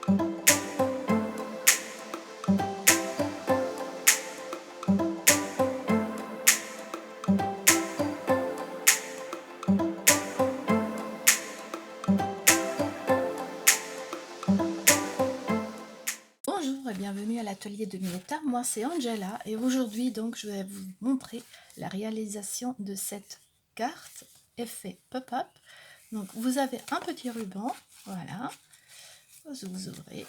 Bonjour et bienvenue à l'atelier de Mietta, moi c'est Angela et aujourd'hui donc je vais vous montrer la réalisation de cette carte effet pop-up. Donc vous avez un petit ruban, voilà, vous ouvrez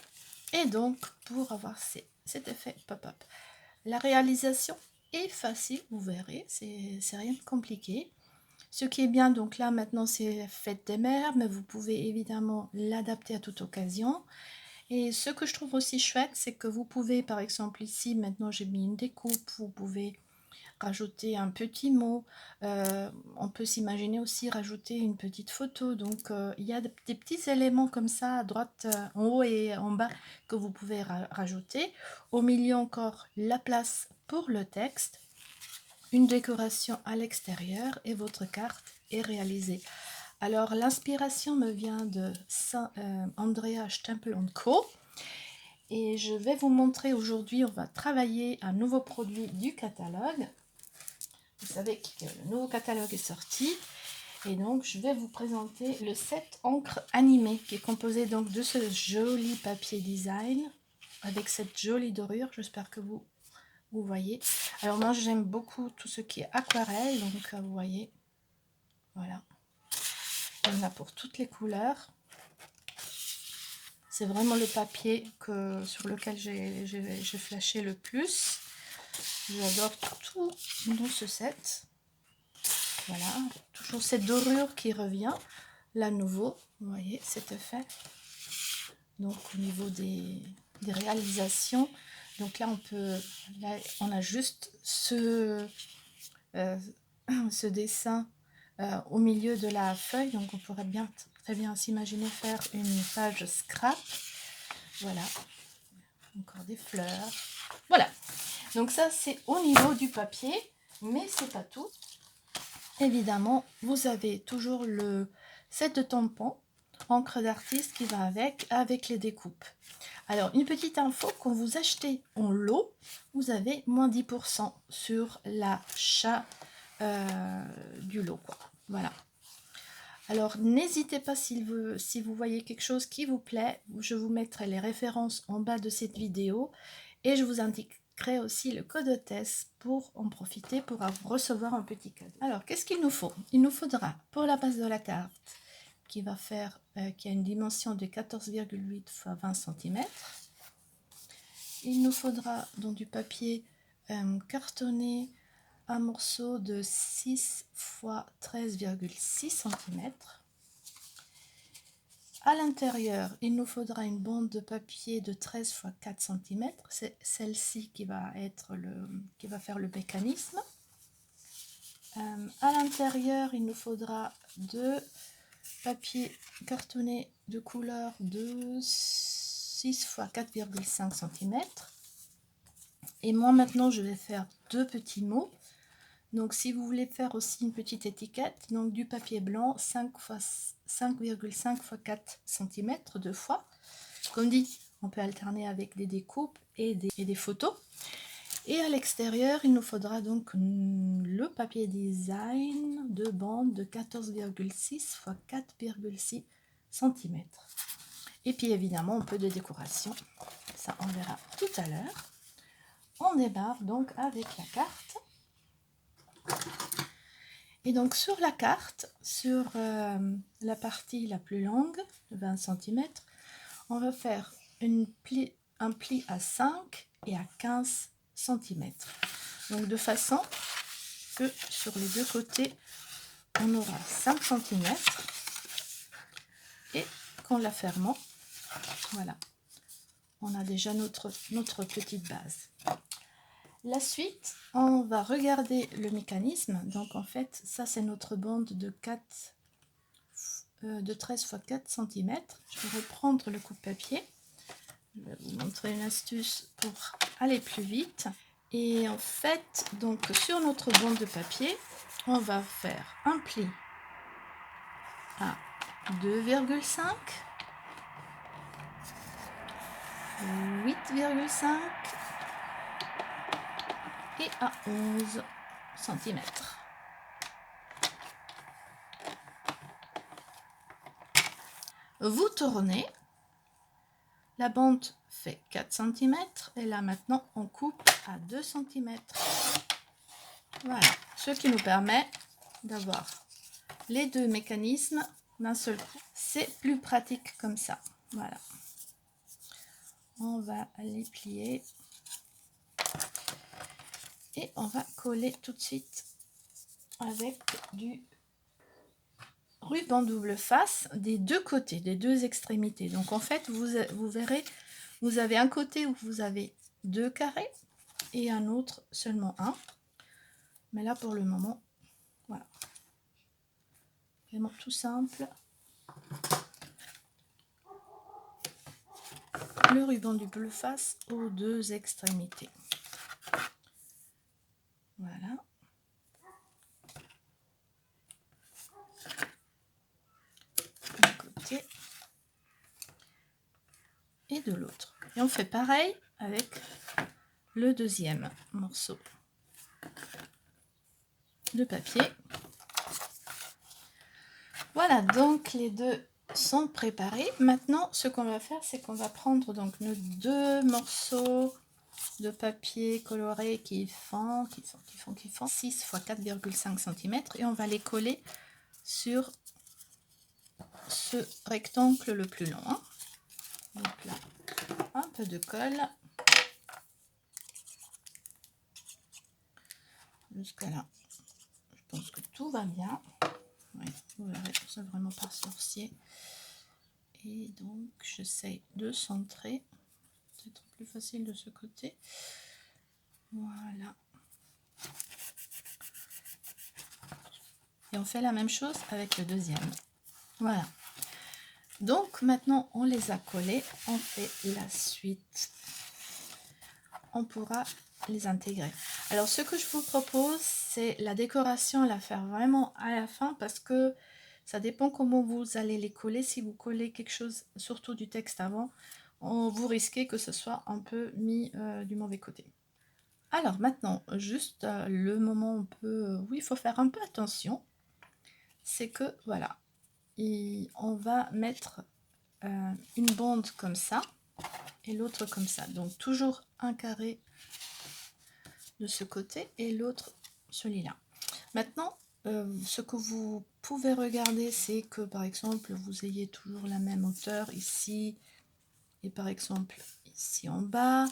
et donc pour avoir cet effet pop-up. La réalisation est facile, vous verrez, c'est rien de compliqué. Ce qui est bien donc là maintenant c'est fête des mères, mais vous pouvez évidemment l'adapter à toute occasion. Et ce que je trouve aussi chouette, c'est que vous pouvez, par exemple ici, maintenant j'ai mis une découpe, vous pouvez rajouter un petit mot, on peut s'imaginer aussi rajouter une petite photo, donc il y a des petits éléments comme ça à droite, en haut et en bas que vous pouvez rajouter. Au milieu encore la place pour le texte, une décoration à l'extérieur et votre carte est réalisée. Alors l'inspiration me vient de Andrea Stempel & Co. Et je vais vous montrer aujourd'hui, on va travailler un nouveau produit du catalogue. Vous savez que le nouveau catalogue est sorti. Et donc je vais vous présenter le set encre animée qui est composé donc de ce joli papier design avec cette jolie dorure. J'espère que vous voyez. Alors moi j'aime beaucoup tout ce qui est aquarelle, donc vous voyez, voilà. Il y en a pour toutes les couleurs. C'est vraiment le papier sur lequel j'ai flashé le plus. J'adore tout dans ce set. Voilà, toujours cette dorure qui revient. Là, nouveau, vous voyez cet effet. Donc, au niveau des réalisations, donc là, on a juste ce dessin au milieu de la feuille. Donc, on pourrait très bien s'imaginer faire une page scrap. Voilà, encore des fleurs. Voilà. Donc ça, c'est au niveau du papier, mais c'est pas tout. Évidemment, vous avez toujours le set de tampons, encre d'artiste qui va avec les découpes. Alors, une petite info, quand vous achetez en lot, vous avez moins 10% sur l'achat du lot, quoi. Voilà. Alors, n'hésitez pas si vous voyez quelque chose qui vous plaît, je vous mettrai les références en bas de cette vidéo et je vous indiquerai aussi le code test pour en profiter pour recevoir un petit cadeau. Alors, qu'est-ce qu'il nous faut? Il nous faudra pour la base de la carte qui a une dimension de 14,8 x 20 cm. Il nous faudra dans du papier cartonné un morceau de 6 x 13,6 cm. À l'intérieur, il nous faudra une bande de papier de 13 x 4 cm. C'est celle-ci qui va faire le mécanisme. À l'intérieur, il nous faudra deux papiers cartonnés de couleur de 6 x 4,5 cm. Et moi maintenant, je vais faire deux petits mots. Donc si vous voulez faire aussi une petite étiquette, donc du papier blanc 5,5 x 4 cm deux fois. Comme dit, on peut alterner avec des découpes et des photos. Et à l'extérieur, il nous faudra donc le papier design de bande de 14,6 x 4,6 cm. Et puis évidemment, un peu de décoration. Ça, on verra tout à l'heure. On démarre donc avec la carte. Et donc sur la carte, sur la partie la plus longue, de 20 cm, on va faire un pli à 5 et à 15 cm. Donc de façon que sur les deux côtés, on aura 5 cm. Et qu'en la fermant, voilà, on a déjà notre petite base. La suite, on va regarder le mécanisme. Donc en fait, ça c'est notre bande de 13 x 4 cm. Je vais reprendre le coupe-papier. Je vais vous montrer une astuce pour aller plus vite. Et en fait, donc sur notre bande de papier, on va faire un pli à 2,5, 8,5 et à 11 cm. Vous tournez, la bande fait 4 cm et là maintenant on coupe à 2 cm. Voilà, ce qui nous permet d'avoir les deux mécanismes d'un seul coup. C'est plus pratique comme ça. Voilà. On va les plier et on va coller tout de suite avec du ruban double face des deux côtés, des deux extrémités. Donc en fait, vous verrez, vous avez un côté où vous avez 2 carrés et un autre seulement un. Mais là pour le moment, voilà. Vraiment tout simple. Le ruban double face aux deux extrémités. Voilà. D'un côté et de l'autre. Et on fait pareil avec le deuxième morceau de papier. Voilà, donc les deux sont préparés. Maintenant, ce qu'on va faire, c'est qu'on va prendre donc nos deux morceaux de papier coloré qui font 6 x 4,5 cm et on va les coller sur ce rectangle le plus long. Hein. Donc là, un peu de colle. Jusqu'à là, je pense que tout va bien. Oui, vous verrez, c'est vraiment pas sorcier. Et donc, j'essaie de centrer. C'est plus facile de ce côté. Voilà. Et on fait la même chose avec le deuxième. Voilà. Donc, maintenant, on les a collés. On fait la suite. On pourra les intégrer. Alors, ce que je vous propose, c'est la décoration, la faire vraiment à la fin parce que ça dépend comment vous allez les coller. Si vous collez quelque chose, surtout du texte avant, vous risquez que ce soit un peu mis du mauvais côté. Alors maintenant, juste le moment un peu où il faut faire un peu attention, c'est que voilà, on va mettre une bande comme ça et l'autre comme ça. Donc toujours un carré de ce côté et l'autre celui-là. Maintenant, ce que vous pouvez regarder, c'est que par exemple, vous ayez toujours la même hauteur ici et par exemple ici en bas.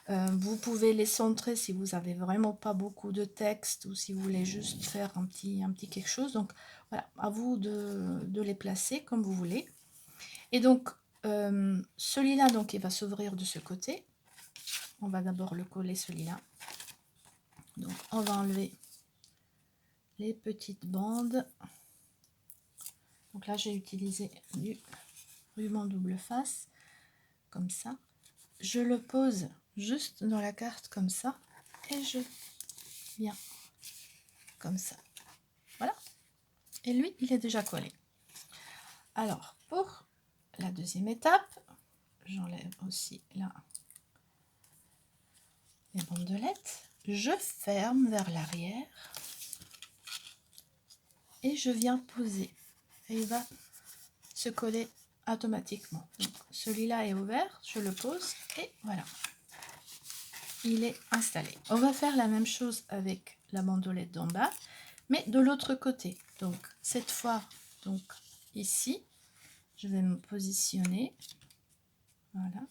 Vous pouvez les centrer si vous avez vraiment pas beaucoup de texte ou si vous voulez juste faire un petit quelque chose. Donc voilà, à vous de les placer comme vous voulez. Et donc celui-là, donc il va s'ouvrir de ce côté. On va d'abord le coller celui-là. Donc on va enlever les petites bandes. Donc là j'ai utilisé du ruban double face comme ça. Je le pose juste dans la carte comme ça et je viens comme ça. Voilà. Et lui, il est déjà collé. Alors, pour la deuxième étape, j'enlève aussi là les bandelettes. Je ferme vers l'arrière et je viens poser. Et il va se coller automatiquement. Celui-là est ouvert, je le pose et voilà. Il est installé. On va faire la même chose avec la bandelette d'en bas, mais de l'autre côté. Donc, cette fois, donc ici, je vais me positionner. Voilà.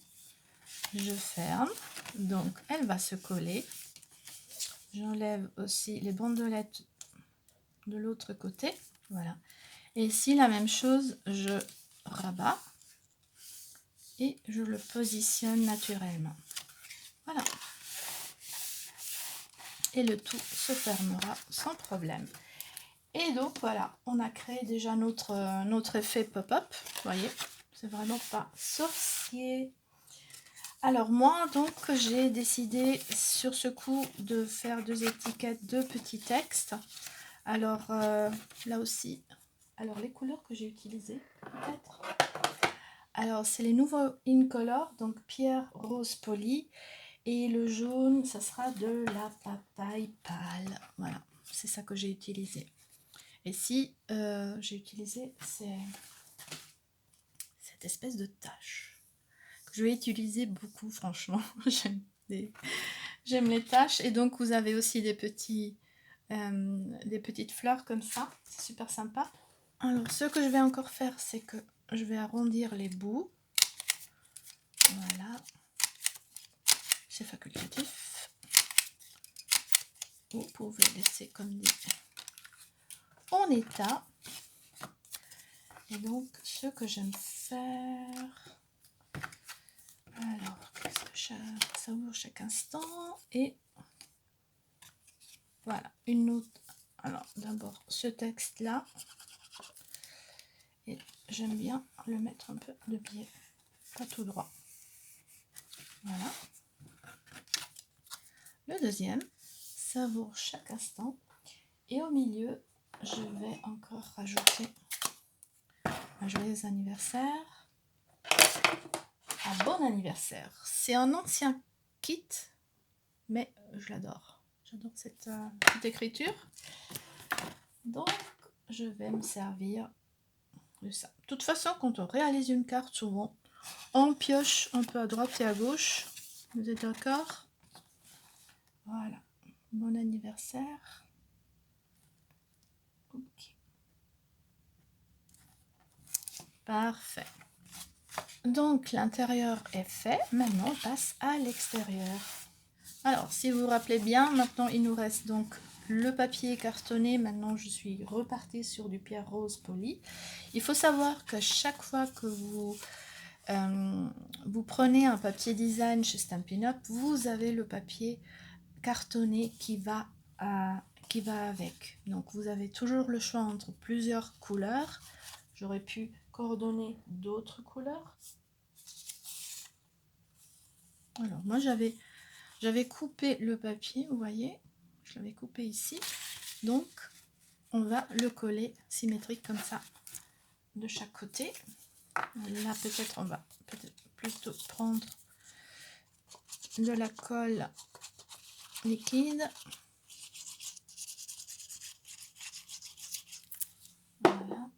Je ferme. Donc, elle va se coller. J'enlève aussi les bandelettes de l'autre côté. Voilà. Et ici, la même chose, je rabats et je le positionne naturellement. Voilà. Et le tout se fermera sans problème. Et donc voilà, on a créé déjà notre effet pop-up. Vous voyez, c'est vraiment pas sorcier. Alors moi, donc, j'ai décidé sur ce coup de faire 2 étiquettes, 2 petits textes. Alors là aussi, alors les couleurs que j'ai utilisées, peut-être. Alors, c'est les nouveaux Incolor, donc pierre rose polie. Et le jaune, ça sera de la papaye pâle. Voilà, c'est ça que j'ai utilisé. Et si j'ai utilisé cette espèce de tache que je vais utiliser beaucoup, franchement. J'aime les taches. Et donc, vous avez aussi des petites fleurs comme ça. C'est super sympa. Alors, ce que je vais encore faire, c'est que je vais arrondir les bouts. Voilà. C'est facultatif. Vous pouvez laisser comme dit en état. Et donc, ce que j'aime faire... Alors, qu'est-ce que je savoure chaque instant. Et voilà, une autre. Alors, d'abord, ce texte-là. Et j'aime bien le mettre un peu de biais, pas tout droit. Voilà. Le deuxième, savoure chaque instant. Et au milieu, je vais encore rajouter un joyeux anniversaire. Un bon anniversaire. C'est un ancien kit, mais je l'adore. J'adore cette petite écriture. Donc, je vais me servir de ça. De toute façon, quand on réalise une carte, souvent, on pioche un peu à droite et à gauche. Vous êtes d'accord? Voilà. Bon anniversaire. Ok. Parfait. Donc, l'intérieur est fait. Maintenant, on passe à l'extérieur. Alors, si vous vous rappelez bien, maintenant, il nous reste donc le papier cartonné. Maintenant, je suis repartie sur du pierre rose poli. Il faut savoir que chaque fois que vous prenez un papier design chez Stampin' Up, vous avez le papier cartonné qui va avec. Donc, vous avez toujours le choix entre plusieurs couleurs. J'aurais pu coordonner d'autres couleurs. Alors, moi, j'avais coupé le papier, vous voyez, je l'avais coupé ici. Donc, on va le coller symétrique comme ça de chaque côté. Là, peut-être on va plutôt prendre de la colle liquide. Voilà.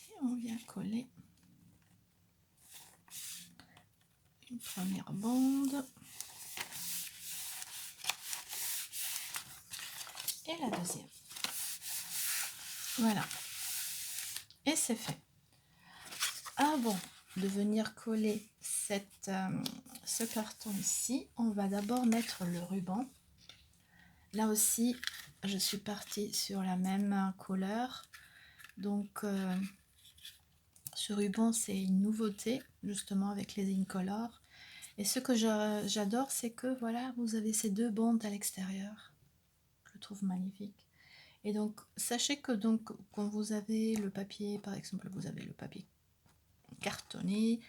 Et on vient coller une première bande. Et la deuxième. Voilà. Et c'est fait. Avant de venir coller ce carton ici, on va d'abord mettre le ruban. Là aussi, je suis partie sur la même couleur. Donc, ce ruban, c'est une nouveauté, justement, avec les Incolor. Et ce que j'adore, c'est que, voilà, vous avez ces deux bandes à l'extérieur. Je le trouve magnifique. Et donc, sachez que donc, quand vous avez le papier, par exemple, vous avez le papier cartonné,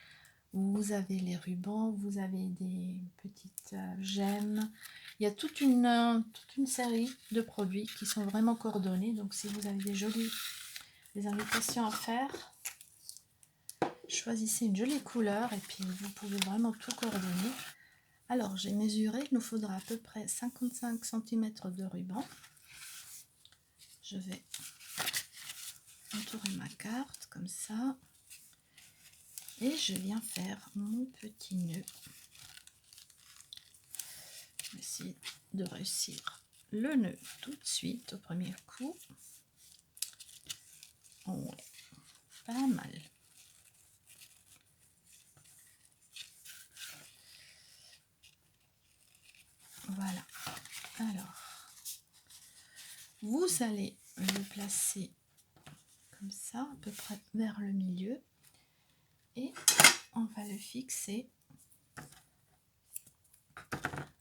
vous avez les rubans, vous avez des petites gemmes. Il y a toute une série de produits qui sont vraiment coordonnés. Donc, si vous avez des invitations à faire, choisissez une jolie couleur et puis vous pouvez vraiment tout coordonner. Alors, j'ai mesuré, il nous faudra à peu près 55 cm de ruban. Je vais entourer ma carte comme ça. Et je viens faire mon petit nœud. Je vais essayer de réussir le nœud tout de suite au premier coup. Ouais, pas mal. Voilà. Alors, vous allez le placer comme ça, à peu près vers le milieu. Et on va le fixer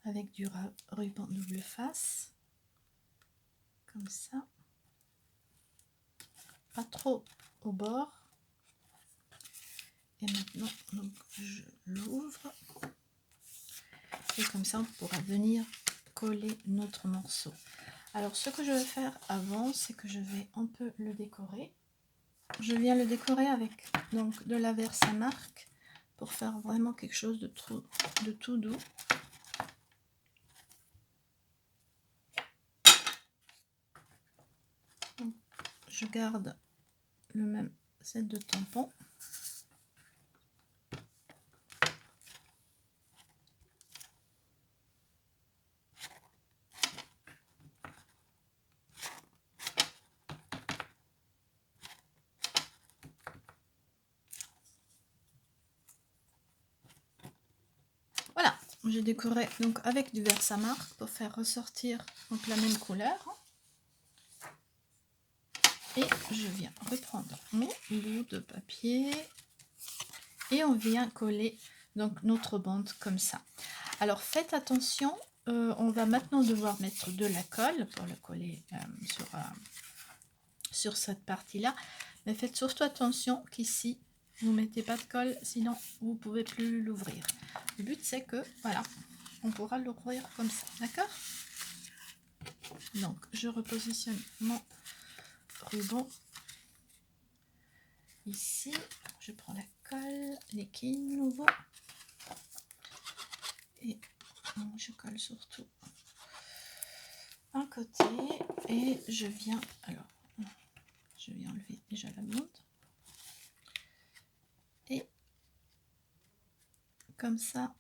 avec du ruban double face. Comme ça. Pas trop au bord. Et maintenant, donc, je l'ouvre. Et comme ça, on pourra venir coller notre morceau. Alors, ce que je vais faire avant, c'est que je vais un peu le décorer. je viens le décorer avec donc de la Versamark pour faire vraiment quelque chose de tout doux. Donc, je garde le même set de tampons. Voilà, j'ai décoré donc avec du Versamark pour faire ressortir donc la même couleur. Et je viens reprendre mon bout de papier et on vient coller donc notre bande comme ça. Alors faites attention, on va maintenant devoir mettre de la colle pour le coller sur cette partie là, mais faites surtout attention qu'ici vous ne mettez pas de colle, sinon vous ne pouvez plus l'ouvrir. Le but c'est que voilà, on pourra l'ouvrir comme ça, d'accord? Donc je repositionne mon ruban ici, je prends la colle liquide nouveau et je colle surtout un côté et je viens enlever déjà la bande et comme ça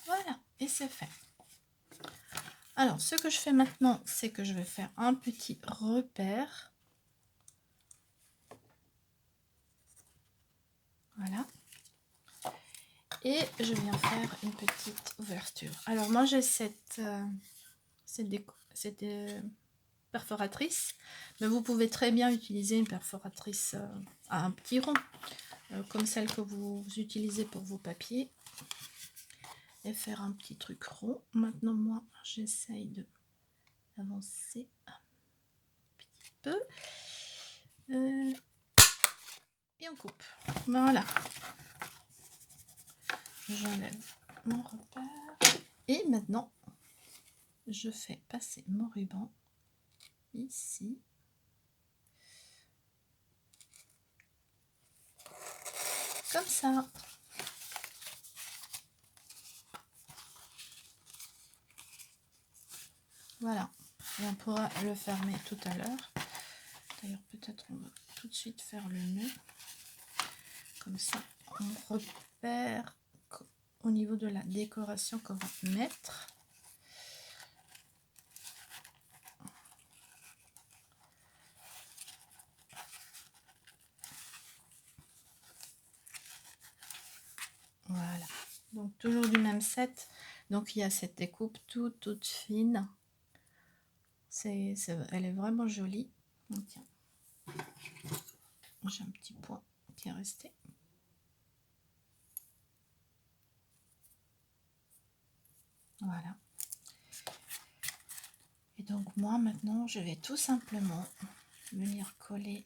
voilà, et c'est fait. Alors ce que je fais maintenant, c'est que je vais faire un petit repère, voilà, et je viens faire une petite ouverture. Alors moi j'ai cette perforatrice, mais vous pouvez très bien utiliser une perforatrice à un petit rond, comme celle que vous utilisez pour vos papiers, et faire un petit truc rond. Maintenant moi j'essaye de avancer un petit peu et on coupe, voilà, j'enlève mon repère et maintenant je fais passer mon ruban ici, comme ça. Voilà, et on pourra le fermer tout à l'heure. D'ailleurs, peut-être on va tout de suite faire le nœud. Comme ça, on repère au niveau de la décoration qu'on va mettre. Voilà, donc toujours du même set. Donc il y a cette découpe toute fine. Elle est vraiment jolie. Donc, tiens, j'ai un petit point qui est resté. Voilà. Et donc moi maintenant je vais tout simplement venir coller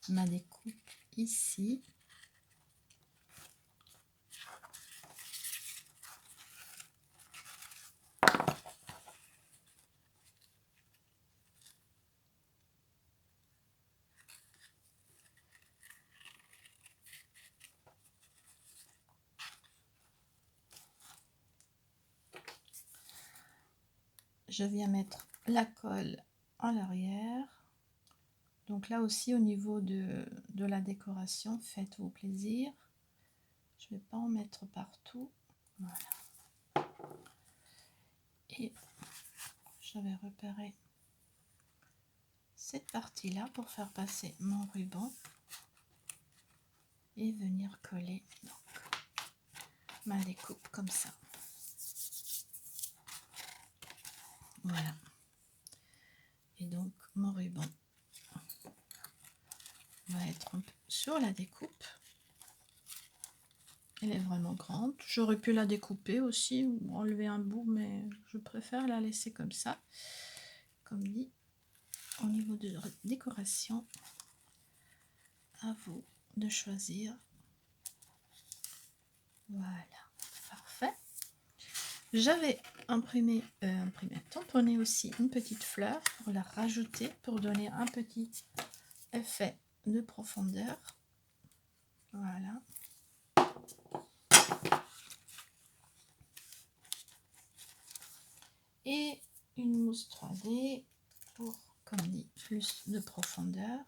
ma découpe ici. Je viens mettre la colle à l'arrière. Donc là aussi au niveau de la décoration, faites-vous plaisir. Je ne vais pas en mettre partout. Voilà. Et j'avais repéré cette partie-là pour faire passer mon ruban et venir coller donc ma découpe comme ça. Voilà. Et donc mon ruban va être un peu sur la découpe. Elle est vraiment grande. J'aurais pu la découper aussi ou enlever un bout, mais je préfère la laisser comme ça. Comme dit, au niveau de la décoration, à vous de choisir. Voilà, parfait. J'avais tamponné aussi une petite fleur pour la rajouter, pour donner un petit effet de profondeur. Voilà. Et une mousse 3D pour, comme dit, plus de profondeur.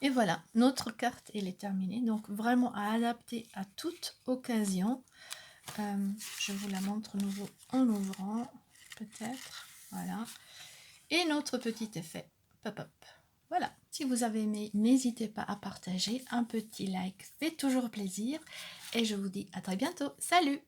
Et voilà, notre carte, elle est terminée. Donc, vraiment à adapter à toute occasion. Je vous la montre nouveau en ouvrant, peut-être. Voilà. Et notre petit effet pop-up. Voilà. Si vous avez aimé, n'hésitez pas à partager. Un petit like fait toujours plaisir. Et je vous dis à très bientôt. Salut!